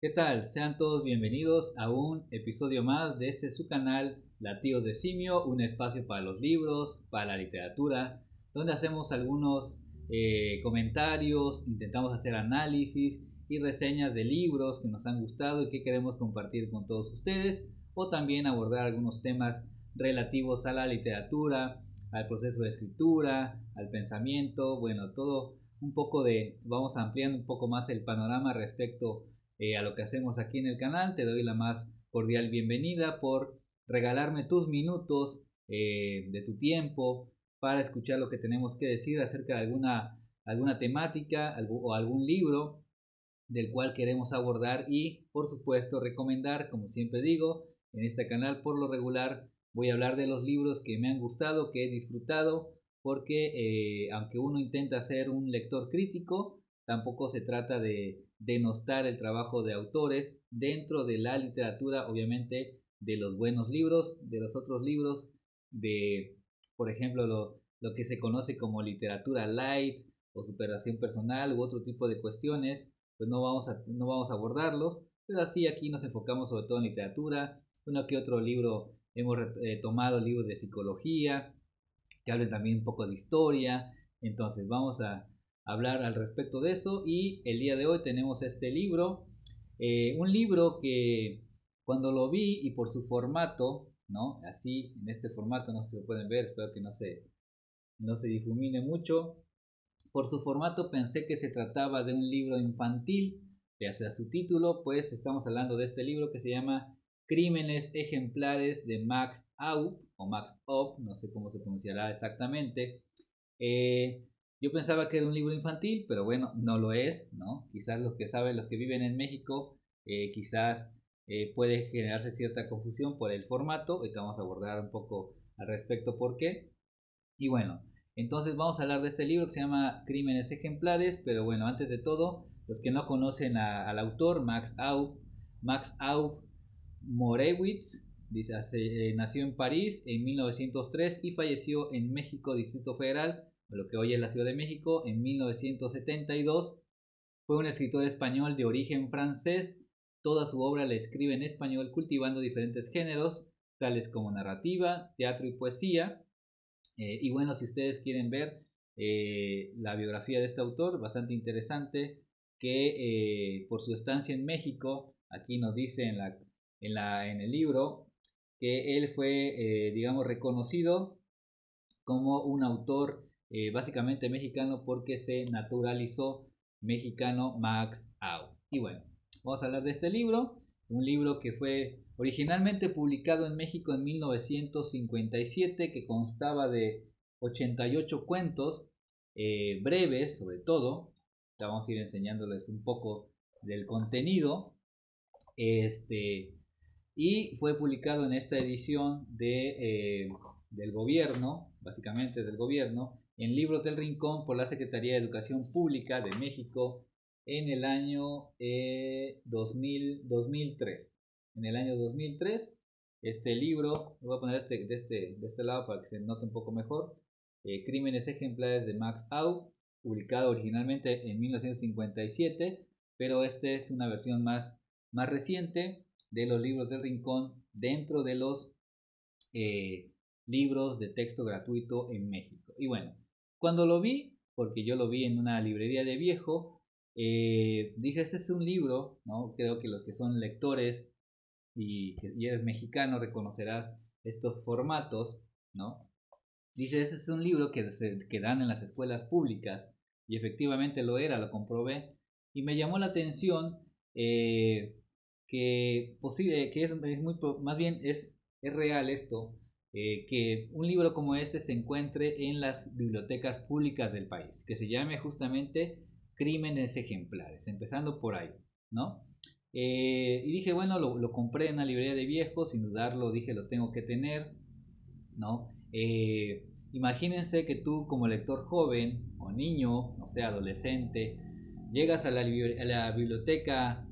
¿Qué tal? Sean todos bienvenidos a un episodio más de este su canal Latidos de Simio, un espacio para los libros, para la literatura, donde hacemos algunos comentarios, intentamos hacer análisis y reseñas de libros que nos han gustado y que queremos compartir con todos ustedes, o también abordar algunos temas relativos a la literatura, al proceso de escritura, al pensamiento, bueno, todo un poco vamos ampliando un poco más el panorama respecto a lo que hacemos aquí en el canal. Te doy la más cordial bienvenida por regalarme tus minutos de tu tiempo para escuchar lo que tenemos que decir acerca de alguna temática o algún libro del cual queremos abordar y por supuesto recomendar. Como siempre digo, en este canal por lo regular voy a hablar de los libros que me han gustado, que he disfrutado, porque aunque uno intenta ser un lector crítico, tampoco se trata de denostar el trabajo de autores dentro de la literatura, obviamente de los buenos libros, de los otros libros, de por ejemplo lo que se conoce como literatura light o superación personal u otro tipo de cuestiones, pues no vamos a abordarlos, pero así aquí nos enfocamos sobre todo en literatura. Uno que otro libro hemos tomado, libros de psicología que hablen también un poco de historia. Entonces vamos a hablar al respecto de eso, y el día de hoy tenemos este libro, un libro que cuando lo vi y por su formato, ¿no? Así en este formato, no sé si lo pueden ver, espero que no se difumine mucho. Por su formato pensé que se trataba de un libro infantil, pese a su título, pues estamos hablando de este libro que se llama Crímenes Ejemplares de Max Aub, o Max Aub, no sé cómo se pronunciará exactamente. Eh, yo pensaba que era un libro infantil, pero bueno, no lo es, ¿no? Quizás los que saben, los que viven en México, quizás puede generarse cierta confusión por el formato. Ahorita vamos a abordar un poco al respecto por qué. Y bueno, entonces vamos a hablar de este libro que se llama Crímenes Ejemplares, pero bueno, antes de todo, los que no conocen al autor, Max Aub Morewitz, dice, nació en París en 1903 y falleció en México, Distrito Federal, lo que hoy es la Ciudad de México, en 1972. Fue un escritor español de origen francés. Toda su obra la escribe en español, cultivando diferentes géneros, tales como narrativa, teatro y poesía. Y bueno, si ustedes quieren ver la biografía de este autor, bastante interesante, que por su estancia en México, aquí nos dice en el libro, que él fue, digamos, reconocido como un autor básicamente mexicano porque se naturalizó mexicano, Max Au. Y bueno, vamos a hablar de este libro, un libro que fue originalmente publicado en México en 1957, que constaba de 88 cuentos breves, sobre todo. Ya vamos a ir enseñándoles un poco del contenido. Este, y fue publicado en esta edición del gobierno, básicamente del gobierno, en Libros del Rincón por la Secretaría de Educación Pública de México en el año 2003. En el año 2003, este libro, lo voy a poner de este lado para que se note un poco mejor, Crímenes Ejemplares de Max Aub, publicado originalmente en 1957, pero esta es una versión más reciente de los libros del Rincón dentro de los eh, libros de texto gratuito en México. Y bueno, cuando lo vi, porque yo lo vi en una librería de viejo, dije, este es un libro, ¿no? Creo que los que son lectores y eres mexicano reconocerás estos formatos, ¿no? Dice, ese es un libro que dan en las escuelas públicas, y efectivamente lo era, lo comprobé, y me llamó la atención que es muy, más bien es real esto, que un libro como este se encuentre en las bibliotecas públicas del país, que se llame justamente Crímenes Ejemplares, empezando por ahí, ¿no? Y dije, bueno, lo compré en una librería de viejos, sin dudarlo, dije, lo tengo que tener, ¿no? Imagínense que tú como lector joven o niño, no sé, adolescente, llegas a la biblioteca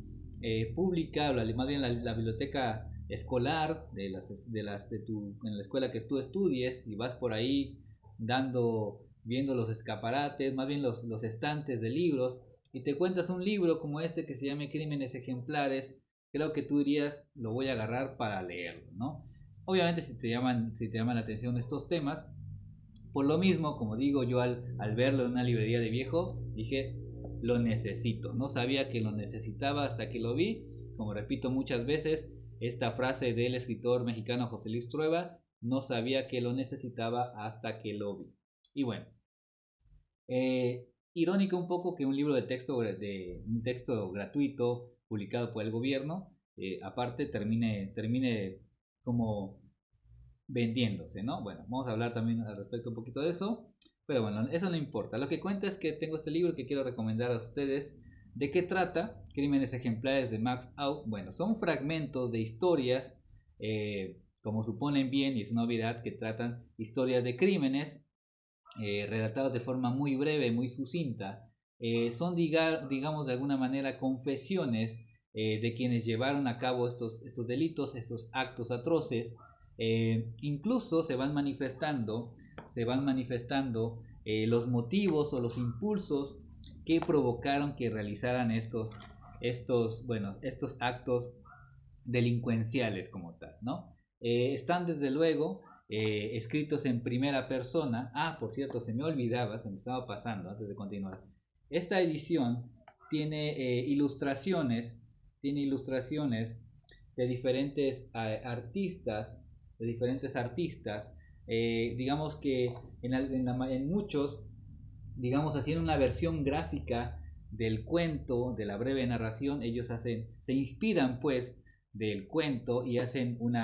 pública, o más bien la biblioteca escolar en la escuela que tú estudies, y vas por ahí viendo los escaparates, más bien los estantes de libros, y te cuentas un libro como este que se llama Crímenes Ejemplares, creo que tú dirías, lo voy a agarrar para leerlo, ¿no? Obviamente si te llaman la atención estos temas, por lo mismo, como digo, yo al verlo en una librería de viejo, dije, lo necesito. No sabía que lo necesitaba hasta que lo vi. Como repito muchas veces, esta frase del escritor mexicano José Luis Trueba, no sabía que lo necesitaba hasta que lo vi. Y bueno, irónico un poco que un libro de un texto gratuito publicado por el gobierno, aparte termine como vendiéndose, ¿no? Bueno, vamos a hablar también al respecto un poquito de eso, pero bueno, eso no importa. Lo que cuenta es que tengo este libro que quiero recomendar a ustedes. ¿De qué trata? Crímenes ejemplares de Max Out. Bueno, son fragmentos de historias, como suponen bien, y es una obviedad, que tratan historias de crímenes relatados de forma muy breve, muy sucinta. Son, digamos, de alguna manera confesiones de quienes llevaron a cabo estos delitos, esos actos atroces. Incluso se van manifestando los motivos o los impulsos que provocaron que realizaran estos actos delincuenciales como tal, ¿no? Están desde luego escritos en primera persona. Ah, por cierto, se me olvidaba, se me estaba pasando antes de continuar. Esta edición tiene ilustraciones de diferentes artistas. Digamos que en muchos, digamos así, en una versión gráfica del cuento, de la breve narración, ellos se inspiran pues del cuento y hacen un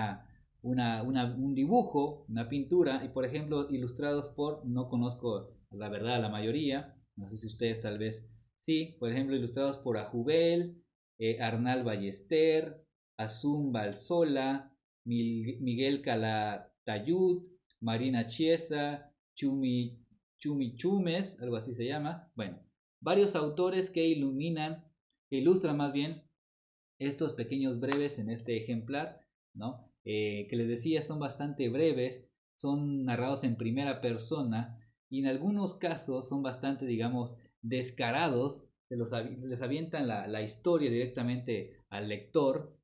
dibujo, una pintura, y por ejemplo ilustrados no conozco la verdad la mayoría, no sé si ustedes tal vez sí, por ejemplo ilustrados por Ajubel, Arnal Ballester, Azum Balsola, Miguel Calatayud, Marina Chiesa, Chumichumes, algo así se llama. Bueno, varios autores que ilustran más bien estos pequeños breves en este ejemplar, ¿no? Que les decía son bastante breves, son narrados en primera persona y en algunos casos son bastante, digamos, descarados, les avientan la historia directamente al lector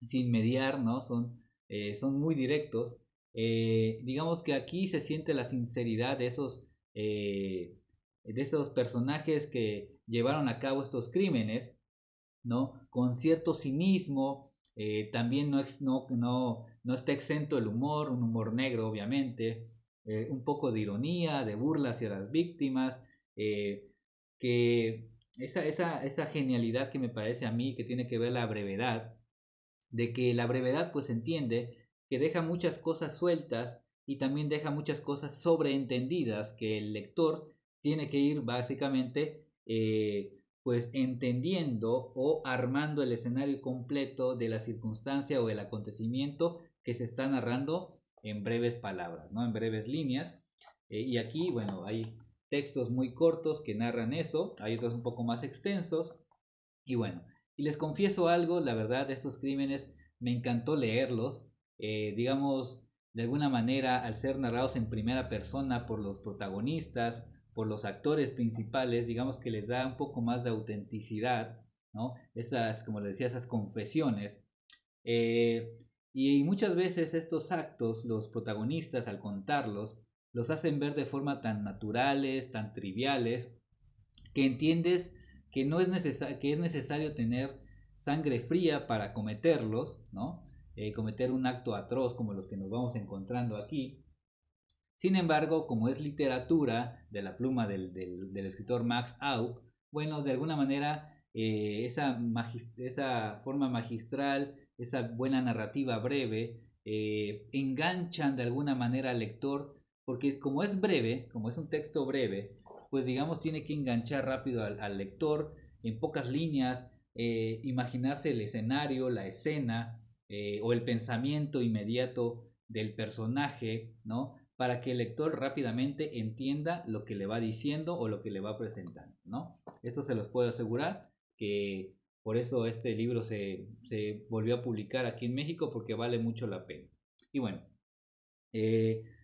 sin mediar, ¿no? Son muy directos. Digamos que aquí se siente la sinceridad de esos personajes que llevaron a cabo estos crímenes, ¿no? Con cierto cinismo. También no está exento el humor, un humor negro obviamente, un poco de ironía, de burla hacia las víctimas, eh, que esa genialidad que me parece a mí que tiene que ver la brevedad, de que la brevedad pues entiende que deja muchas cosas sueltas y también deja muchas cosas sobreentendidas que el lector tiene que ir básicamente pues entendiendo o armando el escenario completo de la circunstancia o el acontecimiento que se está narrando en breves palabras, ¿no? En breves líneas. Y aquí, bueno, hay textos muy cortos que narran eso, hay otros un poco más extensos. Y bueno, y les confieso algo, la verdad, estos crímenes me encantó leerlos. Digamos, de alguna manera, al ser narrados en primera persona por los protagonistas, por los actores principales, digamos que les da un poco más de autenticidad, ¿no? Como les decía, esas confesiones. Eh, y muchas veces estos actos, los protagonistas al contarlos, los hacen ver de forma tan naturales, tan triviales, que entiendes que es necesario tener sangre fría para cometerlos, ¿no? Cometer un acto atroz como los que nos vamos encontrando aquí. Sin embargo, como es literatura de la pluma del escritor Max Aub, bueno, de alguna manera esa forma magistral, esa buena narrativa breve, enganchan de alguna manera al lector, porque como es breve, como es un texto breve, pues digamos tiene que enganchar rápido al lector en pocas líneas, imaginarse el escenario, la escena o el pensamiento inmediato del personaje, ¿no? Para que el lector rápidamente entienda lo que le va diciendo o lo que le va presentando, ¿no? Esto se los puedo asegurar, que por eso este libro se volvió a publicar aquí en México, porque vale mucho la pena. Y bueno,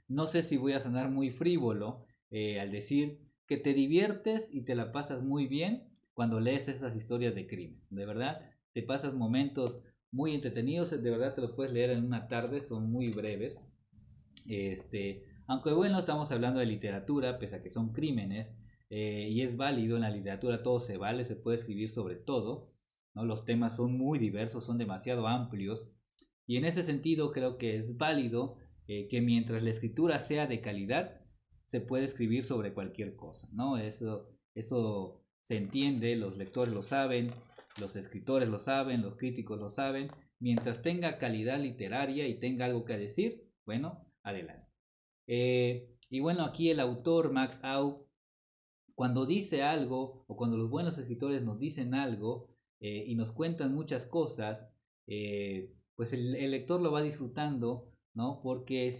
no sé si voy a sonar muy frívolo al decir que te diviertes y te la pasas muy bien cuando lees esas historias de crimen. De verdad, te pasas momentos muy entretenidos, de verdad te lo puedes leer en una tarde, son muy breves. Aunque bueno, estamos hablando de literatura, pese a que son crímenes, y es válido en la literatura, todo se vale, se puede escribir sobre todo, ¿no? Los temas son muy diversos, son demasiado amplios, y en ese sentido creo que es válido que mientras la escritura sea de calidad, se puede escribir sobre cualquier cosa, ¿no? Eso se entiende, los lectores lo saben, los escritores lo saben, los críticos lo saben. Mientras tenga calidad literaria y tenga algo que decir, bueno, adelante. Y bueno, aquí el autor Max Au, cuando dice algo, o cuando los buenos escritores nos dicen algo y nos cuentan muchas cosas, pues el lector lo va disfrutando, ¿no? Porque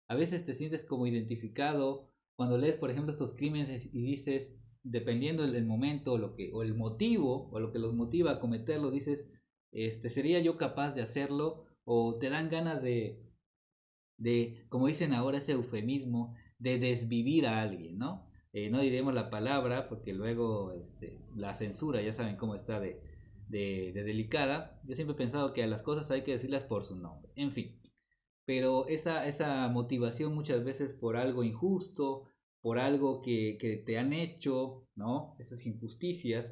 a veces te sientes como identificado cuando lees, por ejemplo, estos crímenes y dices, dependiendo del momento, o el motivo, o lo que los motiva a cometerlo, dices, ¿sería yo capaz de hacerlo? O te dan ganas como dicen ahora, ese eufemismo, de desvivir a alguien, ¿no? No diremos la palabra porque luego la censura, ya saben cómo está de delicada. Yo siempre he pensado que a las cosas hay que decirlas por su nombre, en fin. Pero esa motivación muchas veces por algo injusto, por algo que te han hecho, ¿no? Esas injusticias,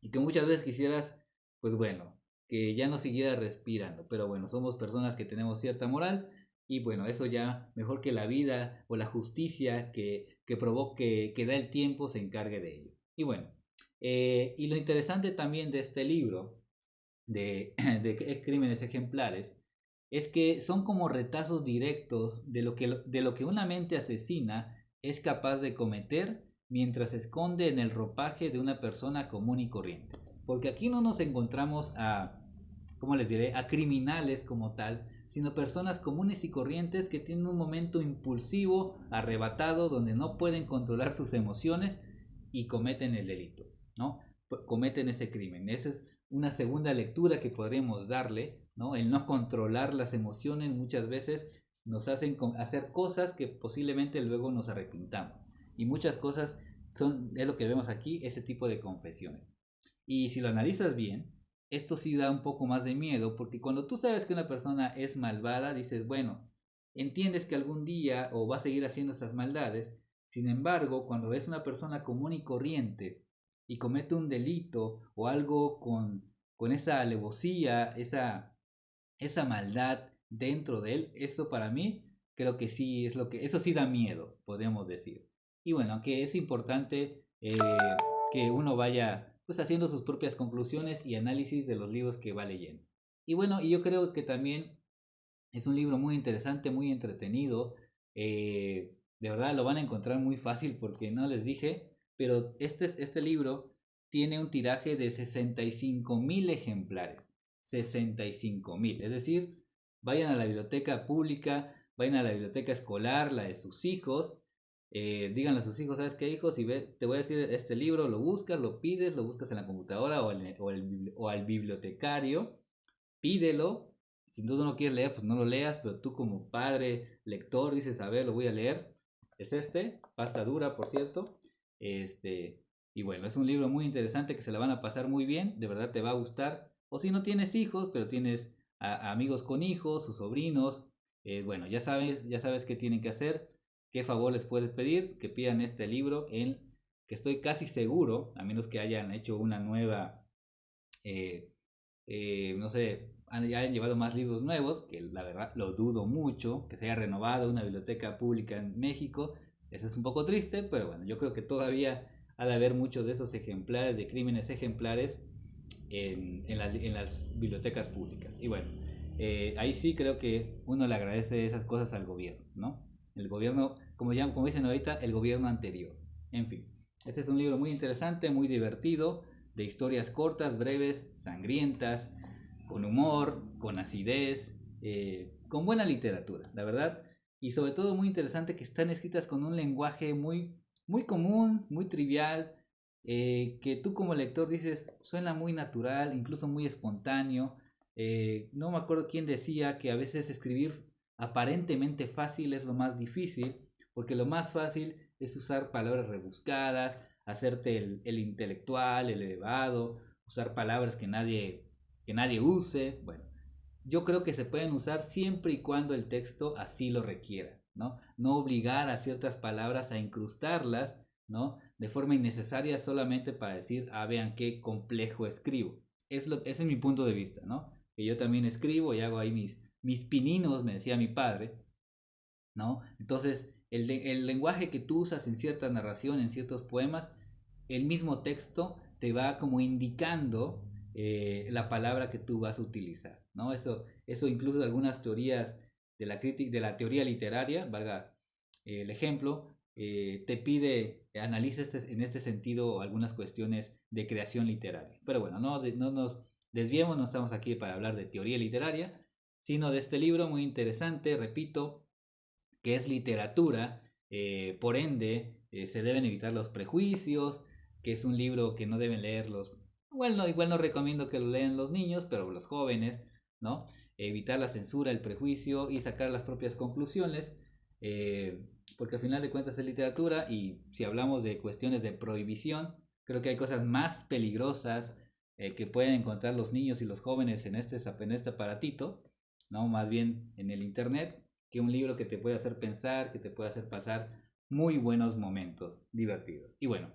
y que muchas veces quisieras, pues bueno, que ya no siguiera respirando. Pero bueno, somos personas que tenemos cierta moral y bueno, eso ya mejor que la vida o la justicia que provoque, que da el tiempo, se encargue de ello. Y bueno, y lo interesante también de este libro, de crímenes ejemplares, es que son como retazos directos de lo que una mente asesina es capaz de cometer mientras se esconde en el ropaje de una persona común y corriente. Porque aquí no nos encontramos ¿cómo les diré?, a criminales como tal, sino personas comunes y corrientes que tienen un momento impulsivo, arrebatado, donde no pueden controlar sus emociones y cometen el delito, ¿no? Cometen ese crimen. Esa es una segunda lectura que podríamos darle, ¿no? El no controlar las emociones muchas veces nos hacen hacer cosas que posiblemente luego nos arrepintamos. Y muchas cosas es lo que vemos aquí, ese tipo de confesiones. Y si lo analizas bien, esto sí da un poco más de miedo, porque cuando tú sabes que una persona es malvada, dices, bueno, entiendes que algún día o va a seguir haciendo esas maldades. Sin embargo, cuando ves una persona común y corriente y comete un delito o algo con esa alevosía, esa maldad dentro de él, eso para mí creo que sí es eso sí da miedo, podemos decir. Y bueno, que es importante que uno vaya pues haciendo sus propias conclusiones y análisis de los libros que va leyendo. Y bueno, y yo creo que también es un libro muy interesante, muy entretenido. De verdad lo van a encontrar muy fácil porque no les dije, pero este libro tiene un tiraje de 65.000 ejemplares. 65.000. Es decir, vayan a la biblioteca pública, vayan a la biblioteca escolar, la de sus hijos. Díganle a sus hijos, ¿sabes qué, hijos? Si te voy a decir este libro, lo buscas, lo pides, lo buscas en la computadora o al bibliotecario, pídelo. Si tú no quieres leer, pues no lo leas, pero tú como padre, lector, dices, a ver, lo voy a leer. Es pasta dura, por cierto. Y bueno, es un libro muy interesante que se la van a pasar muy bien, de verdad te va a gustar. O si no tienes hijos, pero tienes amigos con hijos, sus sobrinos, bueno, ya sabes qué tienen que hacer, qué favor les puedes pedir, que pidan este libro, que estoy casi seguro, a menos que hayan hecho una nueva, no sé, hayan llevado más libros nuevos, que la verdad lo dudo mucho, que se haya renovado una biblioteca pública en México. Eso es un poco triste, pero bueno, yo creo que todavía ha de haber muchos de esos ejemplares, de crímenes ejemplares, en las bibliotecas públicas. Y bueno, ahí sí creo que uno le agradece esas cosas al gobierno, ¿no? El gobierno, como dicen ahorita, el gobierno anterior. En fin, este es un libro muy interesante, muy divertido, de historias cortas, breves, sangrientas, con humor, con acidez, con buena literatura, la verdad. Y sobre todo muy interesante que están escritas con un lenguaje muy, muy común, muy trivial, que tú como lector dices, suena muy natural, incluso muy espontáneo. No me acuerdo quién decía que a veces escribir aparentemente fácil es lo más difícil, porque lo más fácil es usar palabras rebuscadas, hacerte el intelectual, el elevado, usar palabras que nadie use. Bueno, yo creo que se pueden usar siempre y cuando el texto así lo requiera, ¿no? No obligar a ciertas palabras a incrustarlas, ¿no? De forma innecesaria solamente para decir, ah, vean qué complejo escribo. Ese es mi punto de vista, ¿no? Que yo también escribo y hago ahí mis pininos, me decía mi padre, ¿no? Entonces, el lenguaje que tú usas en cierta narración, en ciertos poemas, el mismo texto te va como indicando la palabra que tú vas a utilizar, ¿no? Eso incluso algunas teorías de la teoría literaria, valga el ejemplo, te pide, analiza en este sentido algunas cuestiones de creación literaria. Pero bueno, no nos desviemos, no estamos aquí para hablar de teoría literaria, sino de este libro muy interesante, repito, que es literatura, por ende se deben evitar los prejuicios, que es un libro que no deben leer igual no recomiendo que lo lean los niños, pero los jóvenes, ¿no? Evitar la censura, el prejuicio y sacar las propias conclusiones, porque al final de cuentas es literatura y si hablamos de cuestiones de prohibición, creo que hay cosas más peligrosas que pueden encontrar los niños y los jóvenes en este aparatito, ¿no? Más bien en el internet, que un libro que te puede hacer pensar, que te puede hacer pasar muy buenos momentos divertidos. Y bueno,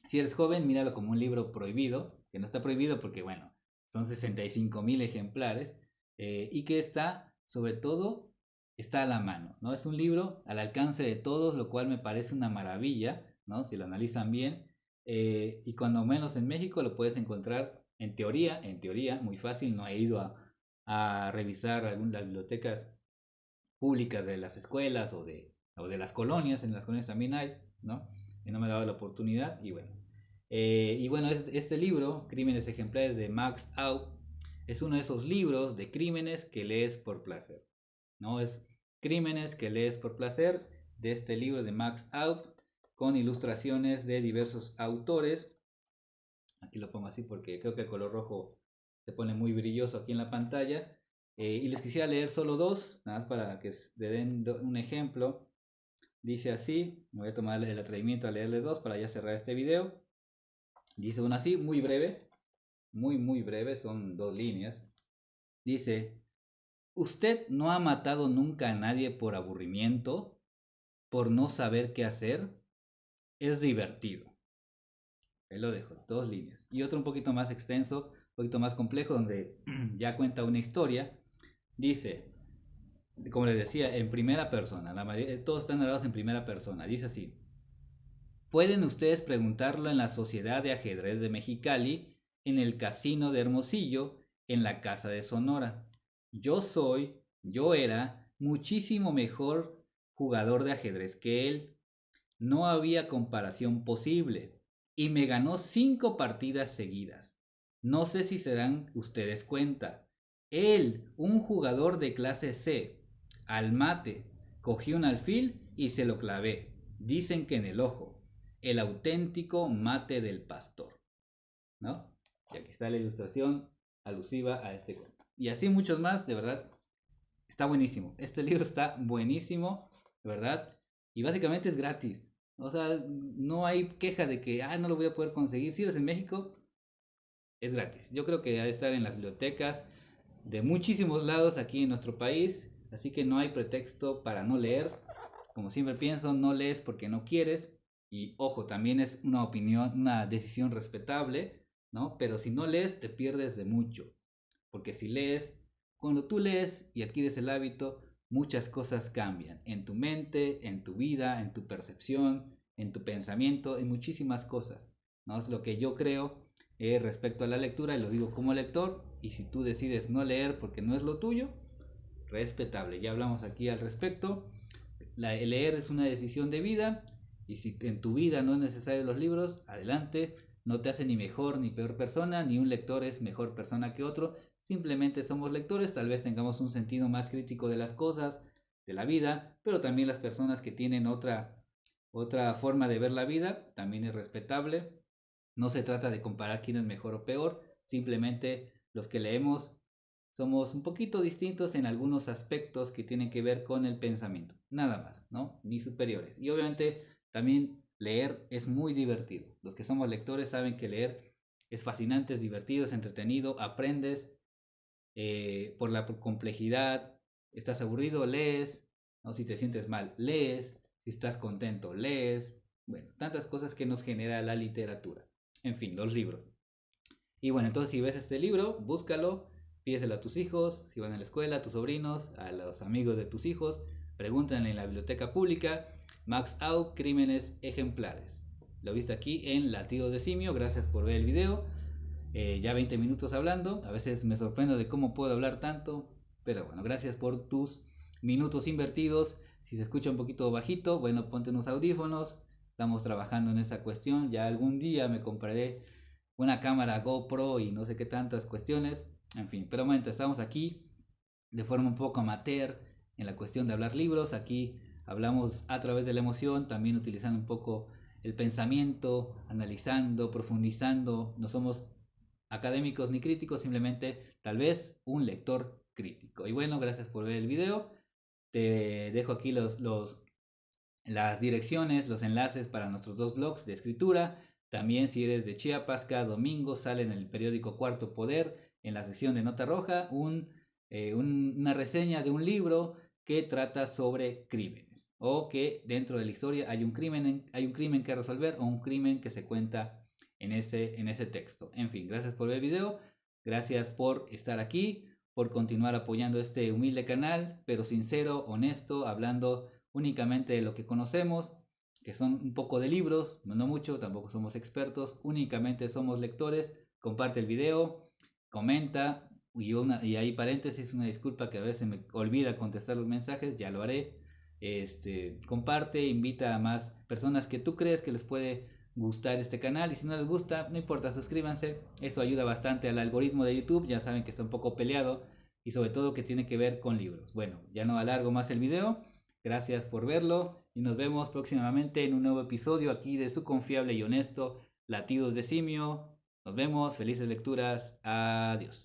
si eres joven, míralo como un libro prohibido, que no está prohibido porque, bueno, son 65.000 ejemplares y que está, sobre todo, está a la mano, ¿no? Es un libro al alcance de todos, lo cual me parece una maravilla, ¿no? Si lo analizan bien. Y cuando menos en México lo puedes encontrar en teoría, muy fácil, no he ido a revisar las bibliotecas públicas de las escuelas o de las colonias, en las colonias también hay, ¿no? Y no me he dado la oportunidad y bueno, este libro, Crímenes Ejemplares de Max Aub, es uno de esos libros de crímenes que lees por placer, ¿no? Es Crímenes que lees por placer de este libro de Max Aub con ilustraciones de diversos autores. Aquí lo pongo así porque creo que el color rojo se pone muy brilloso aquí en la pantalla. Y les quisiera leer solo dos, nada más para que le den un ejemplo. Dice así, voy a tomar el atrevimiento a leerles dos para ya cerrar este video. Dice uno así, muy breve, muy breve, son 2 líneas. Dice, usted no ha matado nunca a nadie por aburrimiento, por no saber qué hacer, es divertido. Ahí lo dejo, 2 líneas. Y otro un poquito más extenso, un poquito más complejo, donde ya cuenta una historia. Dice, como les decía, en primera persona. Todos están narrados en primera persona. Dice así. Pueden ustedes preguntarlo en la Sociedad de Ajedrez de Mexicali, en el Casino de Hermosillo, en la Casa de Sonora. Yo era muchísimo mejor jugador de ajedrez que él. No había comparación posible. Y me ganó 5 partidas seguidas. No sé si se dan ustedes cuenta. Él, un jugador de clase C, al mate, cogí un alfil y se lo clavé. Dicen que en el ojo. El auténtico mate del pastor. ¿No? Y aquí está la ilustración alusiva a este cuento. Y así muchos más, de verdad. Está buenísimo. Este libro está buenísimo, de verdad. Y básicamente es gratis. O sea, no hay queja de que, no lo voy a poder conseguir. Si eres en México, es gratis. Yo creo que ha de estar en las bibliotecas de muchísimos lados aquí en nuestro país. Así que no hay pretexto para no leer. Como siempre pienso, no lees porque no quieres. Y ojo, también es una opinión, una decisión respetable, ¿no? Pero si no lees, te pierdes de mucho. Porque si lees, cuando tú lees y adquieres el hábito, muchas cosas cambian en tu mente, en tu vida, en tu percepción, en tu pensamiento, en muchísimas cosas, ¿no? Es lo que yo creo respecto a la lectura y lo digo como lector. Y si tú decides no leer porque no es lo tuyo, respetable. Ya hablamos aquí al respecto. El leer es una decisión de vida y si en tu vida no es necesario los libros, adelante. No te hace ni mejor ni peor persona, ni un lector es mejor persona que otro. Simplemente somos lectores, tal vez tengamos un sentido más crítico de las cosas, de la vida, pero también las personas que tienen otra forma de ver la vida, también es respetable. No se trata de comparar quién es mejor o peor, simplemente los que leemos somos un poquito distintos en algunos aspectos que tienen que ver con el pensamiento, nada más, ¿no? Ni superiores. Y obviamente también leer es muy divertido. Los que somos lectores saben que leer es fascinante, es divertido, es entretenido, aprendes por la complejidad. Estás aburrido, lees, ¿no? Si te sientes mal, lees, si estás contento, lees. Bueno, tantas cosas que nos genera la literatura. En fin, los libros. Y bueno, entonces si ves este libro, búscalo, pídeselo a tus hijos, si van a la escuela, a tus sobrinos, a los amigos de tus hijos, pregúntenle en la biblioteca pública. Max Out, Crímenes Ejemplares. Lo viste aquí en Latidos de Simio, gracias por ver el video. Ya 20 minutos hablando, a veces me sorprendo de cómo puedo hablar tanto, pero bueno, gracias por tus minutos invertidos. Si se escucha un poquito bajito, bueno, ponte unos audífonos, estamos trabajando en esa cuestión. Ya algún día me compraré una cámara GoPro y no sé qué tantas cuestiones, en fin, pero bueno, estamos aquí de forma un poco amateur en la cuestión de hablar libros. Aquí hablamos a través de la emoción, también utilizando un poco el pensamiento, analizando, profundizando. No somos académicos ni críticos, simplemente tal vez un lector crítico. Y bueno, gracias por ver el video. Te dejo aquí las direcciones, los enlaces para nuestros dos blogs de escritura. También si eres de Chiapas, cada domingo sale en el periódico Cuarto Poder, en la sección de Nota Roja, una reseña de un libro que trata sobre crímenes, o que dentro de la historia hay un crimen que resolver, o un crimen que se cuenta en ese texto. En fin, gracias por ver el video, gracias por estar aquí, por continuar apoyando este humilde canal, pero sincero, honesto, hablando únicamente de lo que conocemos, que son un poco de libros, no mucho, tampoco somos expertos, únicamente somos lectores. Comparte el video, comenta, y ahí paréntesis, una disculpa que a veces me olvida contestar los mensajes, ya lo haré. Comparte, invita a más personas que tú crees que les puede gustar este canal, y si no les gusta, no importa, suscríbanse, eso ayuda bastante al algoritmo de YouTube. Ya saben que está un poco peleado, y sobre todo que tiene que ver con libros. Bueno, ya no alargo más el video, gracias por verlo y nos vemos próximamente en un nuevo episodio aquí de su confiable y honesto Latidos de Simio. Nos vemos, felices lecturas, adiós.